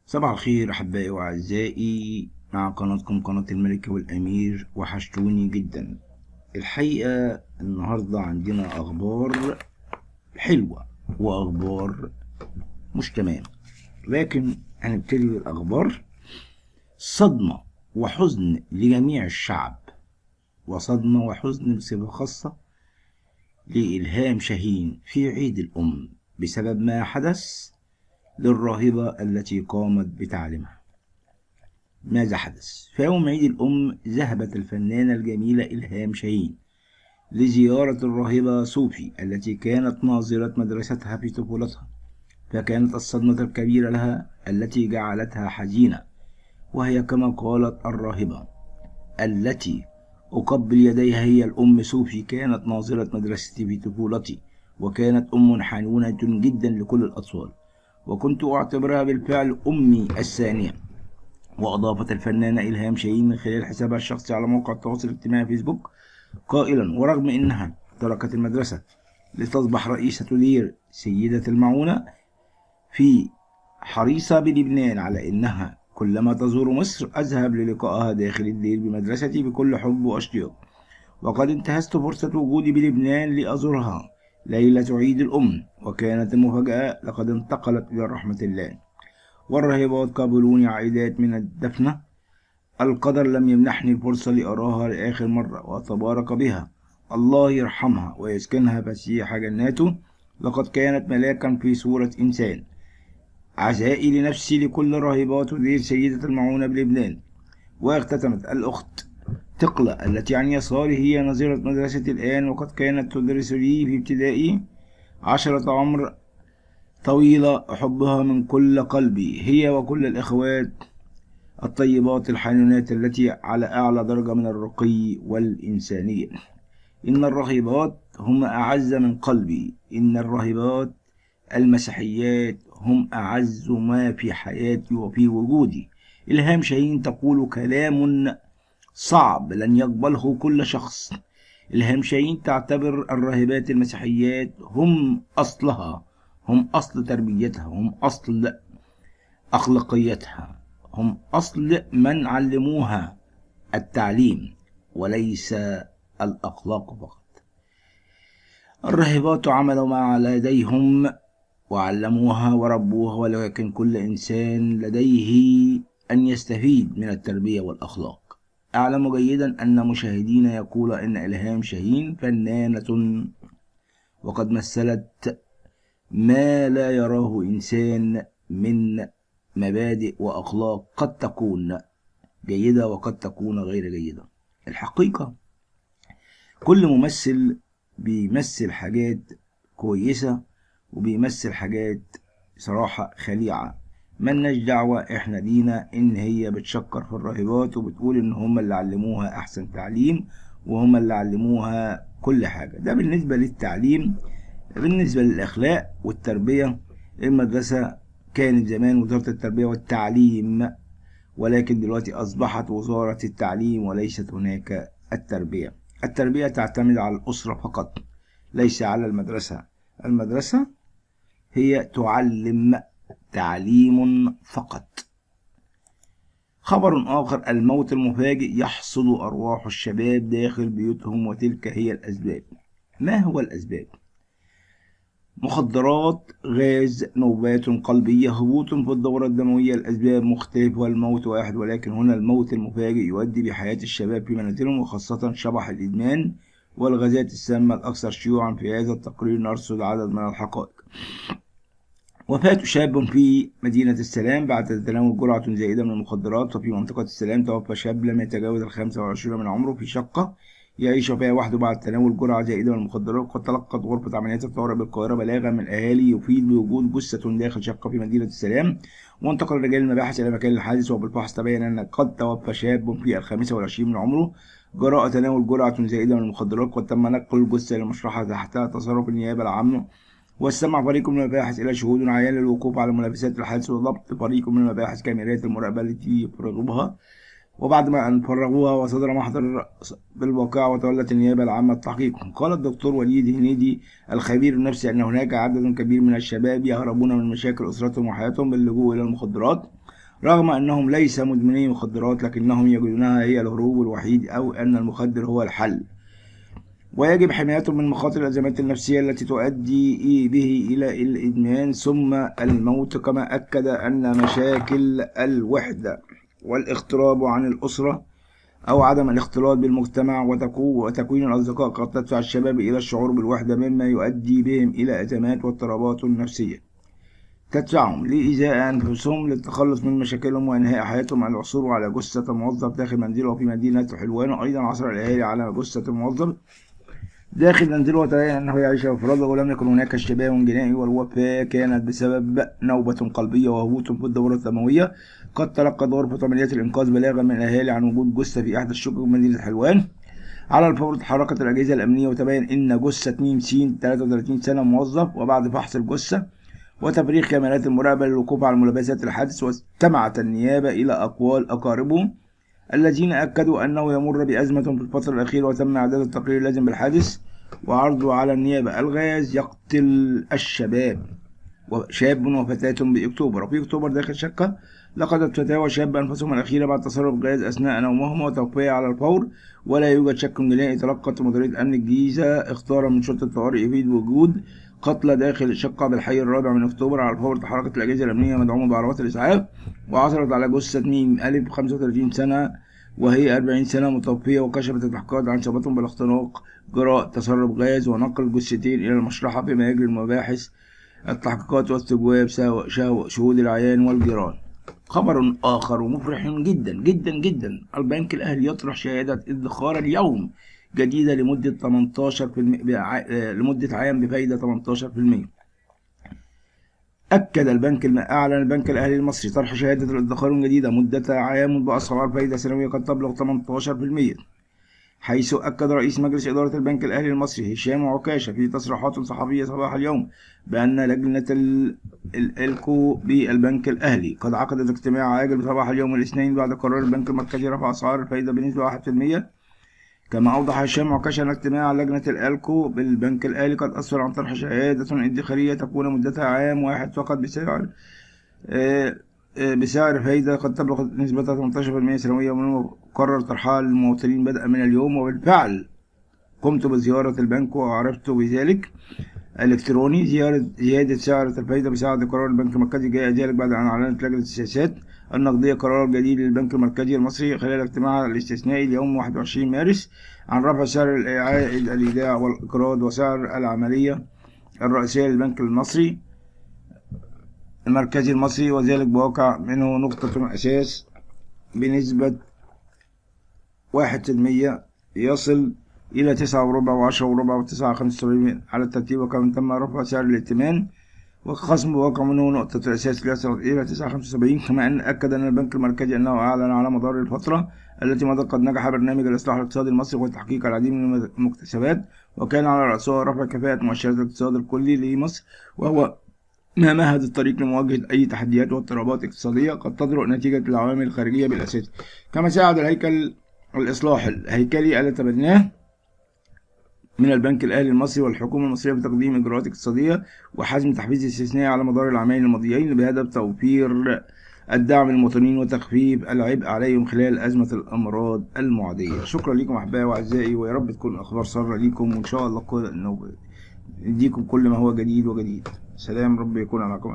صباح الخير أحبائي وأعزائي، مع قناتكم قناة الملك والأمير. وحشتوني جدا الحقيقة. النهاردة عندنا أخبار حلوة وأخبار مش تمام، لكن هنبتدي بالأخبار. صدمة وحزن لجميع الشعب، وصدمة وحزن بصفة خاصة لإلهام شاهين في عيد الأم بسبب ما حدث للراهبة التي قامت بتعليمها. ماذا حدث؟ في يوم عيد الأم ذهبت الفنانة الجميلة إلهام شاهين لزيارة الراهبة صوفي التي كانت ناظرة مدرستها في طفولتها، فكانت الصدمة الكبيرة لها التي جعلتها حزينة، وهي كما قالت الراهبة التي أقبل يديها هي الأم صوفي، كانت ناظرة مدرستي في طفولتي، وكانت أم حنونة جدا لكل الأطفال، وكنت أعتبرها بالفعل أمي الثانية. وأضافت الفنانة إلهام شاهين من خلال حسابها الشخصي على موقع التواصل الاجتماعي فيسبوك قائلا: ورغم أنها تركت المدرسة لتصبح رئيسة دير سيدة المعونة في حريصة بلبنان على أنها كلما تزور مصر أذهب للقائها داخل الدير بمدرستي بكل حب واشتياق، وقد انتهزت فرصة وجودي بلبنان لأزورها ليلة عيد الأم، وكانت المفاجأة لقد انتقلت إلى رحمة الله، والراهبات قابلوني عائدات من الدفنة. القدر لم يمنحني الفرصة لأراها لآخر مرة، وتبارك بها، الله يرحمها ويسكنها فسيح جناته، لقد كانت ملاكا في صورة إنسان. عزائي لنفسي لكل راهبات دير سيدة المعونة بلبنان. واختتمت الأخت تقلة التي عن يساري هي نظيرة مدرستي الآن، وقد كانت تدرس لي في ابتدائي 10 عمر طويلة، أحبها من كل قلبي هي وكل الإخوات الطيبات الحنونات التي على أعلى درجة من الرقي والإنسانية. إن الراهبات هم أعز من قلبي، إن الراهبات المسيحيات هم أعز ما في حياتي وفي وجودي. إلهام شاهين تقول كلام صعب لن يقبله كل شخص. إلهام شاهين تعتبر الراهبات المسيحيات هم أصلها، هم أصل تربيتها، هم أصل أخلاقيتها، هم أصل من علموها التعليم وليس الأخلاق فقط. الراهبات عملوا ما على يديهم وعلموها وربوها، ولكن كل إنسان لديه أن يستفيد من التربية والأخلاق. أعلم جيدا أن مشاهدين يقول إن إلهام شاهين فنانة، وقد مثلت ما لا يراه إنسان من مبادئ وأخلاق قد تكون جيدة وقد تكون غير جيدة. الحقيقة كل ممثل بيمثل حاجات كويسة وبيمثل حاجات صراحة خليعة، ملناش دعوة. احنا لينا ان هي بتشكر في الراهبات وبتقول ان هم اللي علموها احسن تعليم وهم اللي علموها كل حاجة. ده بالنسبة للتعليم. بالنسبة للأخلاق والتربية، المدرسة كانت زمان وزارة التربية والتعليم، ولكن دلوقتي أصبحت وزارة التعليم وليست هناك التربية. التربية تعتمد على الأسرة فقط، ليس على المدرسة. المدرسة هي تعلم تعليم فقط. خبر آخر: الموت المفاجئ يحصد أرواح الشباب داخل بيوتهم، وتلك هي الأسباب. ما هو الأسباب؟ مخدرات، غاز، نوبات قلبية، هبوط في الدورة الدموية. الأسباب مختلفة والموت واحد، ولكن هنا الموت المفاجئ يؤدي بحياة الشباب في منازلهم، وخاصة شبح الإدمان والغازات السامة الأكثر شيوعا. في هذا التقرير نرصد عدد من الحقائق. وفاة شاب في مدينة السلام بعد تناول جرعة زائدة من المخدرات. وفي منطقة السلام توفى شاب لم يتجاوز 25 من عمره في شقة يعيش فيها وحده بعد تناول جرعة زائدة من المخدرات. قد تلقت غرفة عمليات الطوارئ بالقاهرة بلاغا من الأهالي يفيد بوجود جثة داخل شقة في مدينة السلام، وانتقل رجال المباحث إلى مكان الحادث، وبالفحص تبين أن قد توفى شاب في 25 من عمره جراء تناول جرعة زائدة من المخدرات. قد تم نقل الجثة إلى مشرحة تحت تصرف النيابة العامة، واستمع فريق من المباحث إلى شهود عيان للوقوف على ملابسات الحادث، وضبط فريق من المباحث كاميرات المراقبة التي يفرغوها. وبعد ما أن فرغوها وصدر محضر بالواقع، وتولت النيابة العامة التحقيق. قال الدكتور وليد هنيدي الخبير النفسي أن هناك عدد كبير من الشباب يهربون من مشاكل أسرتهم وحياتهم باللجوء إلى المخدرات، رغم أنهم ليس مدمني مخدرات، لكنهم يجدونها هي الهروب الوحيد أو أن المخدر هو الحل، ويجب حمايتهم من مخاطر الأزمات النفسية التي تؤدي به إلى الإدمان ثم الموت. كما أكد أن مشاكل الوحدة والاغتراب عن الأسرة أو عدم الاختلاط بالمجتمع وتكوين الأصدقاء قد تدفع الشباب إلى الشعور بالوحدة، مما يؤدي بهم إلى أزمات واضطرابات نفسية تدفعهم لإيذاء أنفسهم للتخلص من مشاكلهم وإنهاء حياتهم. العثور على جثة موظف داخل منزله في مدينة حلوان. أيضا عثر الأهالي على جثة موظف داخل منزله وتبين أنه يعيش بفراغه ولم يكن هناك اشتباه جنائي، والوفاة كانت بسبب نوبة قلبية وهبوط في الدورة الدموية. قد تلقت غرفة عمليات الإنقاذ بلاغا من الأهالي عن وجود جثة في أحد الشقق بمدينة حلوان. على الفور تحركت الأجهزة الأمنية وتبين أن جثة ميم س 33 سنة موظف، وبعد فحص الجثة وتفريغ كاميرات المراقبة للوقوف على ملابسات الحادث، واستمعت النيابة إلى أقوال أقاربه الذين أكدوا أنه يمر بأزمة في الفترة الأخيرة، وتم إعداد التقرير اللازم بالحادث وعرضه على النيابة. الغاز يقتل الشباب، شاب وفتاة بأكتوبر. وفي أكتوبر داخل شقة لقدت فتاة وشاب أنفسهم الأخيرة بعد تسرب غاز أثناء نومهما وتوفيا على الفور، ولا يوجد شك جنائي. تلقت مديرية أمن الجيزة اختارا من شرطة الطوارئ يفيد وجود قتلى داخل الشقة بالحي الرابع من أكتوبر. على الفور تحركت الأجهزة الأمنية مدعومة بعربات الإسعاف وعثرت على جثة ميم أ 35 سنة وهي 40 سنة متوفية، وكشفت التحقيقات عن إصابتهم بالاختناق جراء تسرب غاز ونقل الجثتين إلى المشرحة، فيما يجري المباحث التحقيقات واستجواب شهود العيان والجيران. خبر آخر مفرح جدا جدا جدا: البنك الأهلي يطرح شهادة ادخار اليوم جديدة لمدة 18% لمدة عام بفائدة 18%. أعلن البنك الأهلي المصري طرح شهادة الادخار جديدة مدة عام بأسعار فائدة سنوية قد تبلغ 18%، حيث أكد رئيس مجلس إدارة البنك الأهلي المصري هشام عكاشة في تصريحات صحفية صباح اليوم بأن لجنة الإلكو بالبنك الأهلي قد عقدت اجتماع عاجل صباح اليوم الاثنين بعد قرار البنك المركزي رفع أسعار الفائدة بنسبة 1%. كما أوضح هشام عكاشة أن اجتماع لجنة الإلكو بالبنك الأهلي قد أسفر عن طرح شهادة ادخارية تكون مدتها عام واحد فقط بسعر فائدة قد تبلغ نسبة 18% سنويا، ومن المقرر طرحها للمواطنين بدءا من اليوم. وبالفعل قمت بزيارة البنك وعرفت بذلك الإلكتروني. زيادة سعر الفائدة بسبب قرار البنك المركزي جاء ذلك بعد أن أعلنت لجنة السياسات النقدية قرار جديد للبنك المركزي المصري خلال اجتماعها الاستثنائي اليوم 21 مارس عن رفع سعر عائد الإيداع والإقراض وسعر العملية الرئيسية للبنك المركزي المصري، وذلك بواقع منه نقطة أساس بنسبة 1% يصل إلى 9.25 و10.25 و9.75 على الترتيب. وكما تم رفع سعر الائتمان وخصم بواقع منه نقطة الأساس يصل إلى 9.75. كما أن أكد أن البنك المركزي أنه أعلن على مدار الفترة التي مضت قد نجح برنامج الإصلاح الاقتصادي المصري وتحقيق العديد من المكتسبات، وكان على رأسها رفع كفاءة مؤشرات الاقتصاد الكلي لمصر، وهو ما مهد الطريق لمواجهة أي تحديات واضطرابات اقتصادية قد تطرأ نتيجة العوامل الخارجية بالأساس. كما ساعد الإصلاح الهيكلي الذي تبناه من البنك الأهلي المصري والحكومة المصرية في تقديم إجراءات اقتصادية وحجم تحفيز استثنائي على مدار العامين الماضيين بهدف توفير الدعم للمواطنين وتخفيف العبء عليهم خلال أزمة الأمراض المعدية. شكرا لكم أحبائي وأعزائي، ويا رب تكون أخبار سارة لكم، وإن شاء الله نديكم كل ما هو جديد وجديد. سلام، رب يكون معكم.